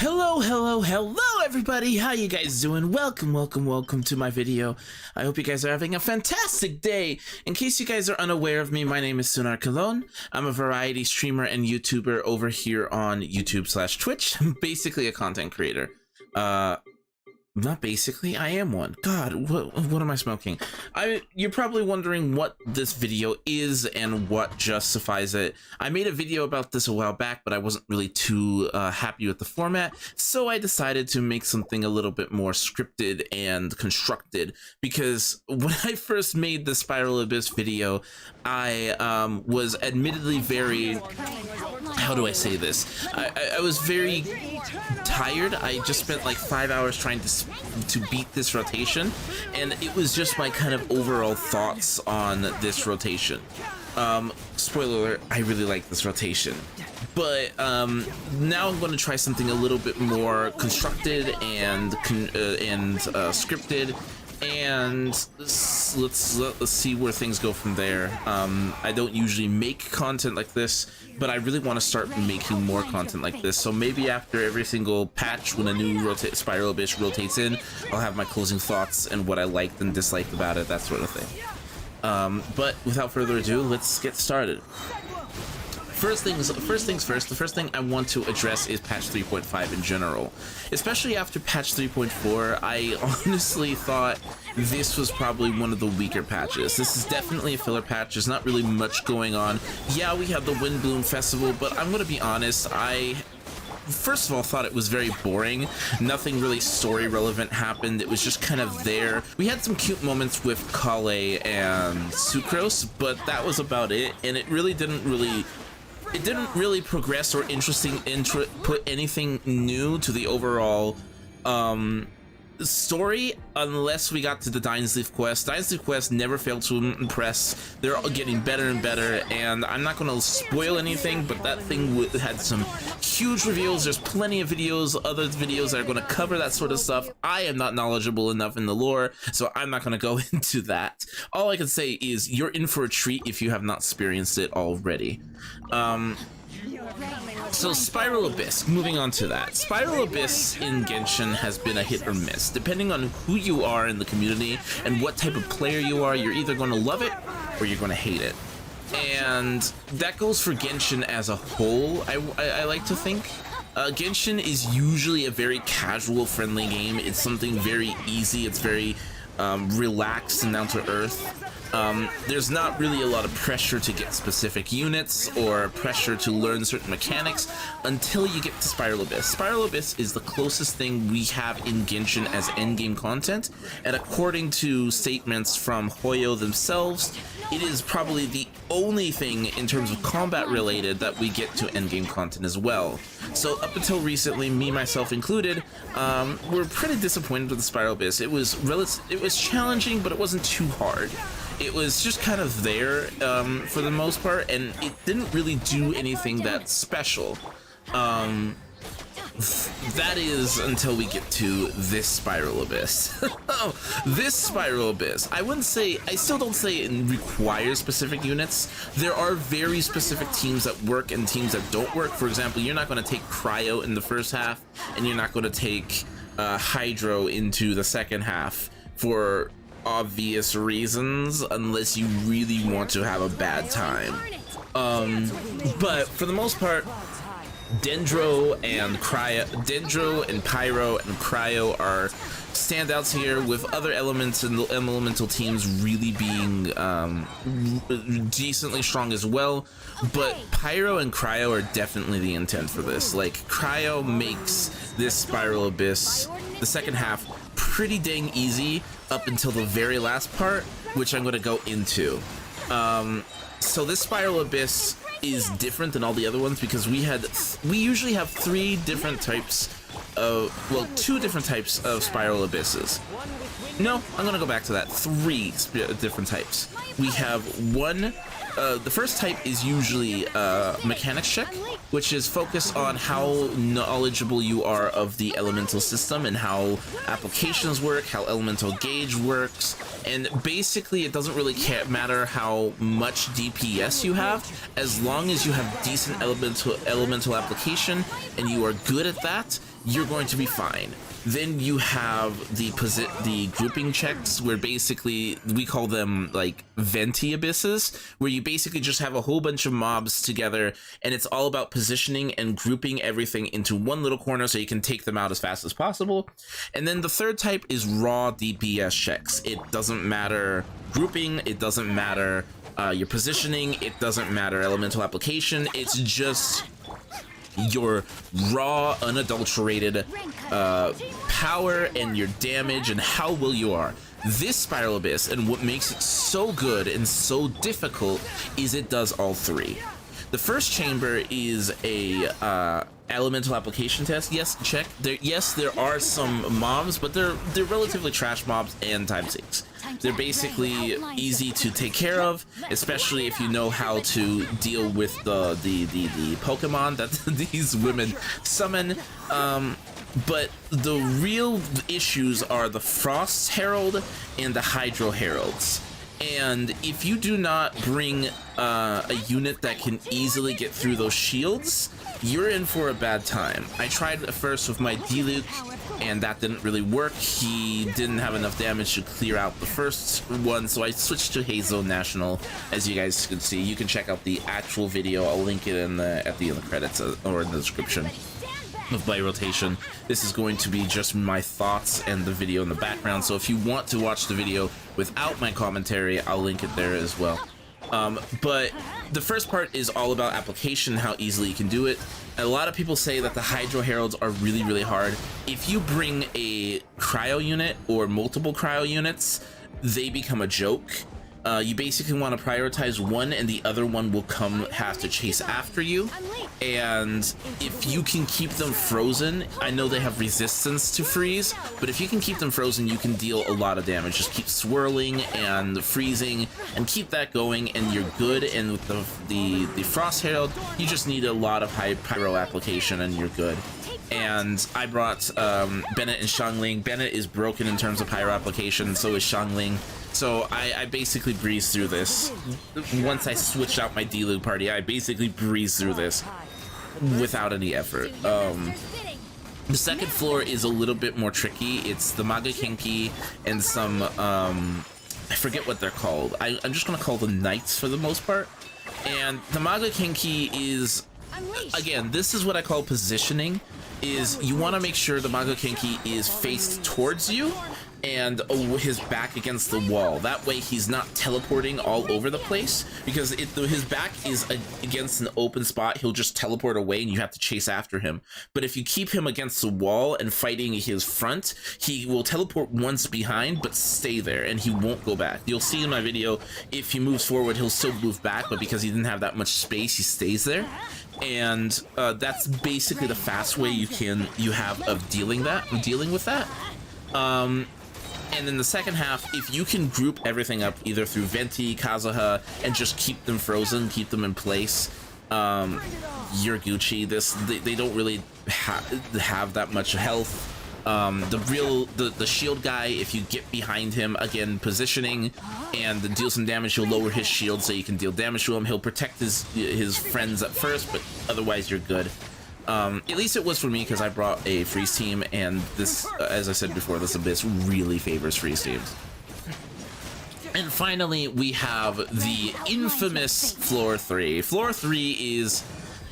Hello everybody, how you guys doing? Welcome to my video. I hope you guys are having a fantastic day. In case you guys are unaware of me, my name is Sunar Kalon. I'm a variety streamer and YouTuber over here on YouTube/Twitch. I'm basically a content creator. Not basically, I am one. God, what am I smoking? You're probably wondering what this video is and what justifies it. I made a video about this a while back, but I wasn't really too happy with the format, so I decided to make something a little bit more scripted and constructed, because when I first made the Spiral Abyss video, I was admittedly very... how do I say this? I was very tired. I just spent like 5 hours trying to beat this rotation, and it was just my kind of overall thoughts on this rotation. Spoiler alert, I really like this rotation, but now I'm going to try something a little bit more constructed and scripted, and let's see where things go from there. I don't usually make content like this, but I really want to start making more content like this, so maybe after every single patch when a new Spiral Abyss rotates in, I'll have my closing thoughts and what I liked and disliked about it, that sort of thing. But without further ado, let's get started. First things first, the first thing I want to address is patch 3.5 in general. Especially after patch 3.4, I honestly thought this was probably one of the weaker patches. This is definitely a filler patch, there's not really much going on. Yeah, we have the Windbloom Festival, but I'm gonna be honest, I first of all thought it was very boring. Nothing really story relevant happened. It was just kind of there. We had some cute moments with Kale and Sucrose, but that was about it, and it didn't really progress or put anything new to the overall story, unless we got to the Dinesleaf quest. Dinesleaf quest never failed to impress. They're all getting better and better, and I'm not going to spoil anything, but that thing had some huge reveals. There's plenty of videos, other videos that are going to cover that sort of stuff. I am not knowledgeable enough in the lore, so I'm not going to go into that. All I can say is you're in for a treat if you have not experienced it already. So Spiral Abyss, moving on to that. Spiral Abyss in Genshin has been a hit or miss. Depending on who you are in the community and what type of player you are, you're either going to love it or you're going to hate it. And that goes for Genshin as a whole, I like to think. Genshin is usually a very casual, friendly game. It's something very easy, it's very relaxed and down to earth. There's not really a lot of pressure to get specific units or pressure to learn certain mechanics until you get to Spiral Abyss. Spiral Abyss is the closest thing we have in Genshin as endgame content, and according to statements from Hoyo themselves, it is probably the only thing in terms of combat related that we get to endgame content as well. So up until recently, me myself included, were pretty disappointed with the Spiral Abyss. It was challenging, but it wasn't too hard. It was just kind of there for the most part, and it didn't really do anything that special. That is until we get to this Spiral Abyss. This Spiral Abyss, I still don't say it requires specific units. There are very specific teams that work and teams that don't work. For example, you're not going to take Cryo in the first half, and you're not going to take Hydro into the second half for obvious reasons, unless you really want to have a bad time. But for the most part, Dendro and Pyro and Cryo are standouts here, with other elements and elemental teams really being decently strong as well. But Pyro and Cryo are definitely the intent for this. Like, Cryo makes this Spiral Abyss, the second half, pretty dang easy up until the very last part, which I'm going to go into. So this Spiral Abyss is different than all the other ones because we usually have two different types of Spiral Abysses. No, I'm gonna go back to that. 3 different types. We have one. The first type is usually mechanics check, which is focused on how knowledgeable you are of the elemental system and how applications work, how elemental gauge works, and basically it doesn't really matter how much DPS you have, as long as you have decent elemental application and you are good at that, you're going to be fine. Then you have the grouping checks, where basically we call them like venti abysses, where you basically just have a whole bunch of mobs together, and it's all about positioning and grouping everything into one little corner so you can take them out as fast as possible. And then the third type is raw DPS checks. It doesn't matter grouping, it doesn't matter your positioning, it doesn't matter elemental application. It's just your raw, unadulterated power and your damage and how well you are. This Spiral Abyss, and what makes it so good and so difficult, is it does all three. The first chamber is a elemental application test. Yes, check. There are some mobs, but they're relatively trash mobs and time sinks. They're basically easy to take care of, especially if you know how to deal with the Pokemon that these women summon. But the real issues are the Frost Herald and the Hydro Heralds. And if you do not bring a unit that can easily get through those shields, you're in for a bad time. I tried at first with my Diluc, and that didn't really work. He didn't have enough damage to clear out the first one, so I switched to Hazo National. As you guys can see, you can check out the actual video. I'll link it in at the end of the credits or in the description of my rotation. This is going to be just my thoughts and the video in the background, so if you want to watch the video without my commentary, I'll link it there as well. But the first part is all about application, how easily you can do it. A lot of people say that the Hydro Heralds are really hard. If you bring a cryo unit or multiple cryo units, they become a joke. You basically want to prioritize one, and the other one will have to chase after you. And if you can keep them frozen, I know they have resistance to freeze, but if you can keep them frozen, you can deal a lot of damage. Just keep swirling and freezing and keep that going, and you're good. And with the Frost Herald, you just need a lot of high pyro application and you're good. And I brought Bennett and Xiangling. Bennett is broken in terms of pyro application, so is Xiangling. So I basically breezed through this. Once I switched out my Diluc party, I basically breezed through this without any effort. The second floor is a little bit more tricky. It's the Magakenki and some, I forget what they're called. I'm just gonna call them Knights for the most part. And the Magakenki is, again, this is what I call positioning, is you want to make sure the Magakenki is faced towards you and his back against the wall. That way he's not teleporting all over the place, because if his back is against an open spot, he'll just teleport away and you have to chase after him. But if you keep him against the wall and fighting his front, he will teleport once behind but stay there and he won't go back. You'll see in my video, if he moves forward, he'll still move back, but because he didn't have that much space, he stays there. And that's basically the fast way you have of dealing with that. And in the second half, if you can group everything up either through Venti, Kazuha, and just keep them frozen, keep them in place, you're Gucci. They don't really have that much health. The shield guy, if you get behind him, again, positioning and deal some damage, he'll lower his shield so you can deal damage to him. He'll protect his friends at first, but otherwise you're good. At least it was for me, because I brought a freeze team, and this, as I said before, this Abyss really favors freeze teams. And finally, we have the infamous Floor 3. Floor 3 is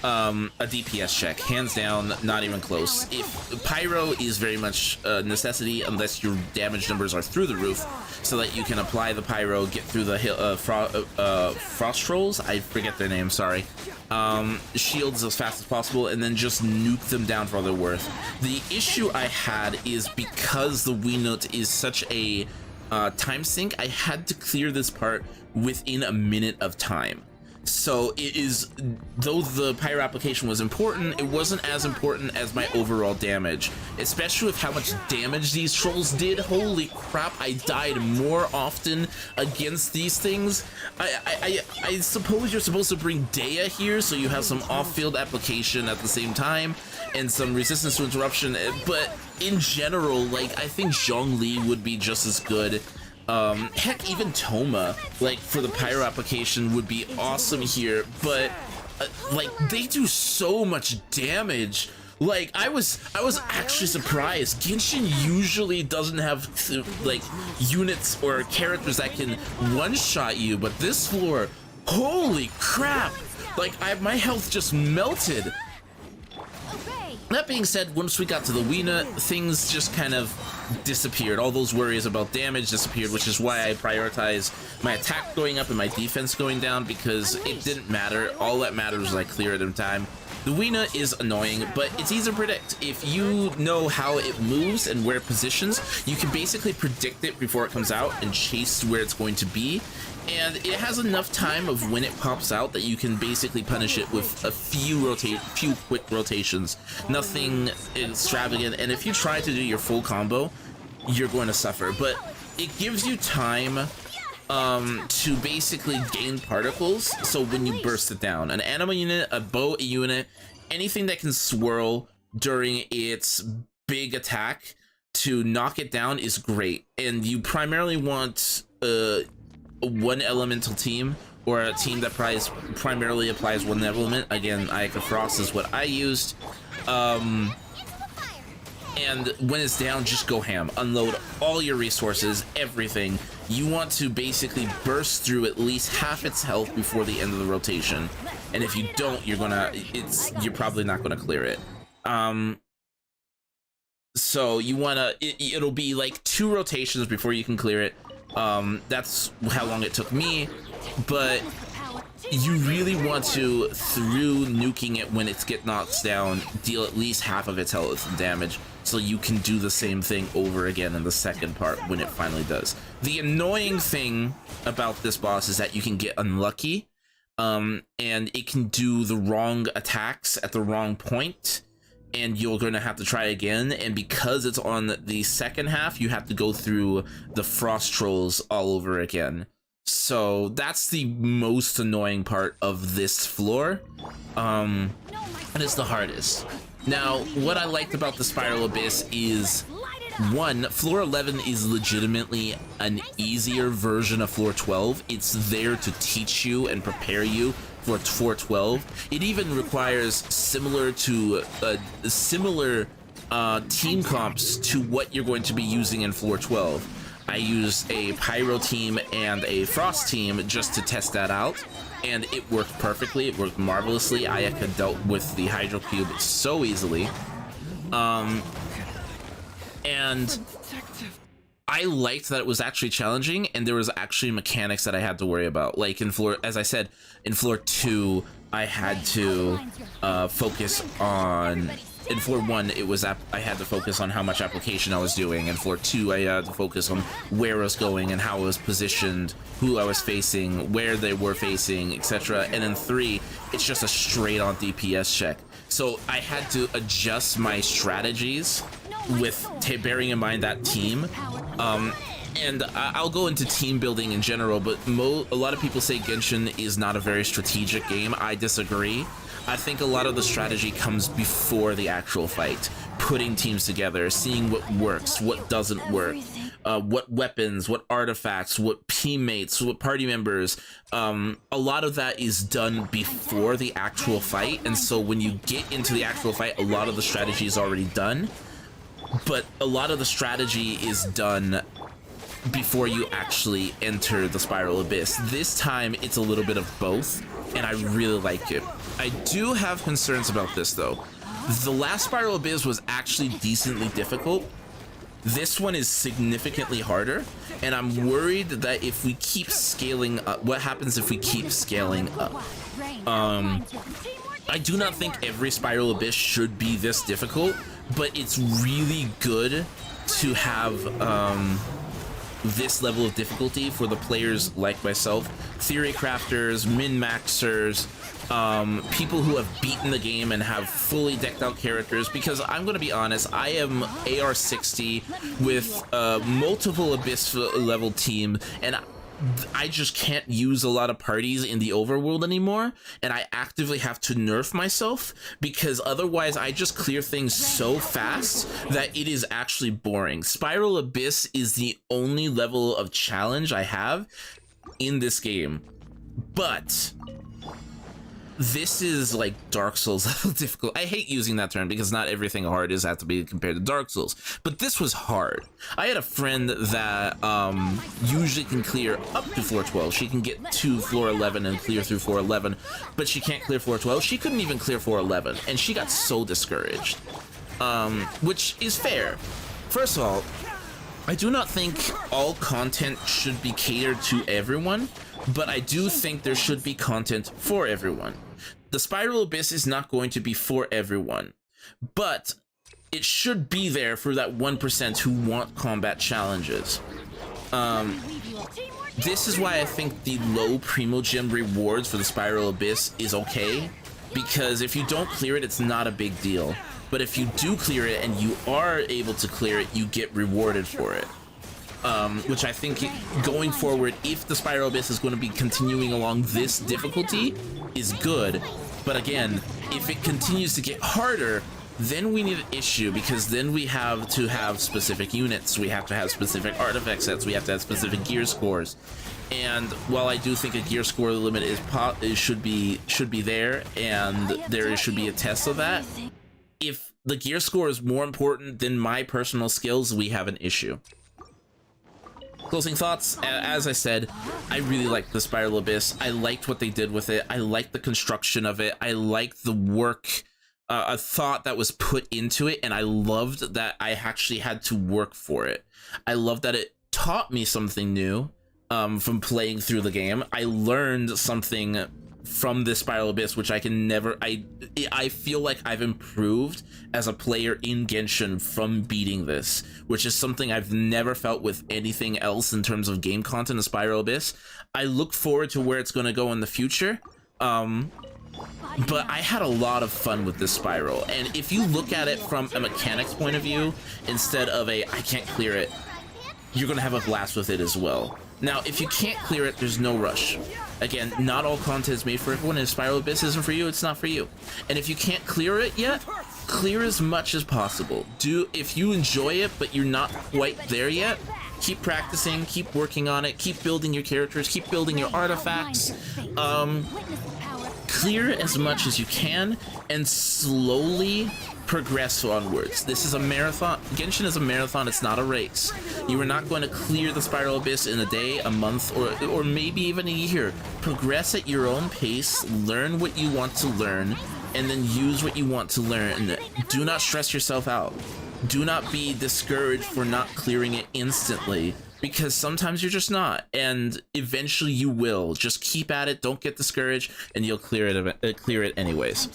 a DPS check, hands down, not even close. If Pyro is very much a necessity, unless your damage numbers are through the roof, so that you can apply the Pyro, get through the Frost Trolls, I forget their name, sorry, shields as fast as possible, and then just nuke them down for all they're worth. The issue I had is because the Wii Note is such a time sink, I had to clear this part within a minute of time. So it is, though the pyro application was important, it wasn't as important as my overall damage, especially with how much damage these trolls did. Holy crap, I died more often against these things. I suppose you're supposed to bring Dea here so you have some off-field application at the same time and some resistance to interruption, but in general, like, I think Zhongli would be just as good. Heck, even Toma, like, for the pyro application would be awesome here, but like, they do so much damage. Like, I was actually surprised. Genshin usually doesn't have like units or characters that can one-shot you, but this floor, holy crap! Like, my health just melted. That being said, once we got to the Weena, things just kind of disappeared. All those worries about damage disappeared, which is why I prioritized my attack going up and my defense going down, because it didn't matter. All that mattered was I clear it in time. The Weena is annoying, but it's easy to predict. If you know how it moves and where it positions, you can basically predict it before it comes out and chase where it's going to be. And it has enough time of when it pops out that you can basically punish it with a few quick rotations. Nothing extravagant, and if you try to do your full combo, you're going to suffer. But it gives you time to basically gain particles, so when you burst it down. An animal unit, a bow unit, anything that can swirl during its big attack to knock it down is great. And you primarily want one elemental team, or a team that primarily applies one element. Again, Ayaka Frost is what I used. And when it's down, just go ham. Unload all your resources, everything. You want to basically burst through at least half its health before the end of the rotation. And if you don't, you're probably not gonna clear it. So you wanna, it'll be like 2 rotations before you can clear it. That's how long it took me, but you really want to, through nuking it when it gets knocked down, deal at least half of its health and damage, so you can do the same thing over again in the second part when it finally does. The annoying thing about this boss is that you can get unlucky, and it can do the wrong attacks at the wrong point, and you're going to have to try again. And because it's on the second half, you have to go through the frost trolls all over again. So that's the most annoying part of this floor, and it's the hardest. Now, what I liked about the Spiral Abyss is, one, floor 11 is legitimately an easier version of floor 12. It's there to teach you and prepare you for floor 12. It even requires similar team comps to what you're going to be using in floor 12. I used a Pyro team and a Frost team just to test that out, and it worked perfectly. It worked marvelously. Ayaka dealt with the Hydro Cube so easily. And I liked that it was actually challenging, and there was actually mechanics that I had to worry about. Like in floor, as I said, in floor 2, I had to focus on. In floor 1, it was I had to focus on how much application I was doing. In floor 2, I had to focus on where I was going and how I was positioned, who I was facing, where they were facing, etc. And in 3, it's just a straight-on DPS check. So I had to adjust my strategies with bearing in mind that team. And I'll go into team building in general, but a lot of people say Genshin is not a very strategic game. I disagree. I think a lot of the strategy comes before the actual fight. Putting teams together, seeing what works, what doesn't work, what weapons, what artifacts, what teammates, what party members. A lot of that is done before the actual fight, and so when you get into the actual fight, a lot of the strategy is already done. But a lot of the strategy is done before you actually enter the Spiral Abyss. This time, it's a little bit of both, and I really like it. I do have concerns about this, though. The last Spiral Abyss was actually decently difficult. This one is significantly harder, and I'm worried that if we keep scaling up, what happens if we keep scaling up? I do not think every Spiral Abyss should be this difficult, but it's really good to have this level of difficulty for the players like myself, theory crafters, min-maxers, people who have beaten the game and have fully decked out characters, because I'm going to be honest, I am AR60 with multiple Abyss level team, and I just can't use a lot of parties in the overworld anymore, and I actively have to nerf myself, because otherwise I just clear things so fast that it is actually boring. Spiral Abyss is the only level of challenge I have in this game, but this is like Dark Souls level difficult. I hate using that term because not everything hard is have to be compared to Dark Souls, but this was hard. I had a friend that usually can clear up to floor 12. She can get to floor 11 and clear through floor 11, but she can't clear floor 12. She couldn't even clear floor 11, and she got so discouraged, which is fair. First of all, I do not think all content should be catered to everyone, but I do think there should be content for everyone. The Spiral Abyss is not going to be for everyone, but it should be there for that 1% who want combat challenges. This is why I think the low Primogem rewards for the Spiral Abyss is okay, because if you don't clear it, it's not a big deal. But if you do clear it and you are able to clear it, you get rewarded for it. Which I think going forward, if the Spiral Abyss is going to be continuing along this difficulty, is good. But again, if it continues to get harder, then we need an issue, because then we have to have specific units, we have to have specific artifact sets, we have to have specific gear scores. And while I do think a gear score limit should be there, and there should be a test of that, if the gear score is more important than my personal skills, we have an issue. Closing thoughts, as I said, I really liked the Spiral Abyss. I liked what they did with it. I liked the construction of it. I liked the work, a thought that was put into it, and I loved that I actually had to work for it. I loved that it taught me something new from playing through the game. I learned something from this Spiral Abyss, which I can never, I feel like I've improved as a player in Genshin from beating this, which is something I've never felt with anything else in terms of game content in Spiral Abyss. I look forward to where it's going to go in the future, but I had a lot of fun with this Spiral, and if you look at it from a mechanics point of view, instead of I can't clear it, you're going to have a blast with it as well. Now, if you can't clear it, there's no rush. Again, not all content is made for everyone, and if Spiral Abyss isn't for you, it's not for you. And if you can't clear it yet, clear as much as possible. If you enjoy it, but you're not quite there yet, keep practicing, keep working on it, keep building your characters, keep building your artifacts. Clear as much as you can, and slowly progress onwards. This is a marathon. Genshin is a marathon, it's not a race. You are not going to clear the Spiral Abyss in a day, a month, or maybe even a year. Progress at your own pace, learn what you want to learn, and then use what you want to learn. Do not stress yourself out. Do not be discouraged for not clearing it instantly, because sometimes you're just not, and eventually you will. Just keep at it, don't get discouraged, and you'll clear it anyways.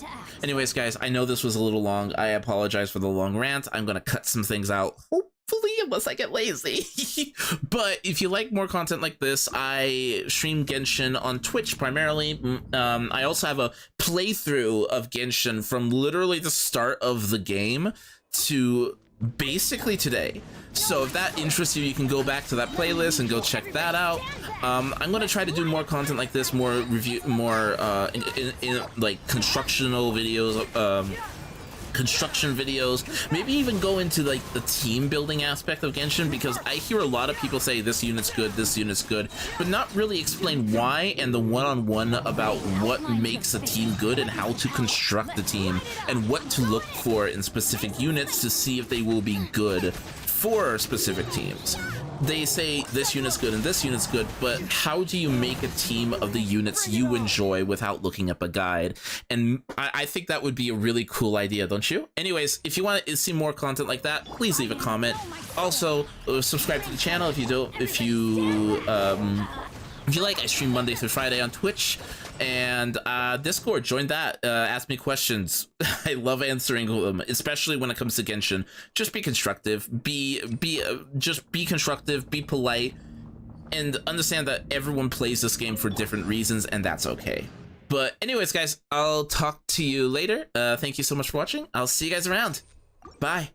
Anyways, guys, I know this was a little long. I apologize for the long rant. I'm gonna cut some things out, hopefully, unless I get lazy. But if you like more content like this, I stream Genshin on Twitch primarily. I also have a playthrough of Genshin from literally the start of the game to basically today. So if that interests you, you can go back to that playlist and go check that out. I'm gonna try to do more content like this, more review, more like constructional videos, construction videos, maybe even go into like the team building aspect of Genshin, because I hear a lot of people say this unit's good, but not really explain why, and the one-on-one about what makes a team good and how to construct the team and what to look for in specific units to see if they will be good for specific teams. They say this unit's good and this unit's good, but how do you make a team of the units you enjoy without looking up a guide? And I think that would be a really cool idea, don't you? Anyways, if you want to see more content like that, please leave a comment. Also, subscribe to the channel if you don't. If you like, I stream Monday through Friday on Twitch and Discord. Join that. Ask me questions. I love answering them, especially when it comes to Genshin. Just be constructive. Just be constructive. Be polite, and understand that everyone plays this game for different reasons, and that's okay. But anyways, guys, I'll talk to you later. Thank you so much for watching. I'll see you guys around. Bye.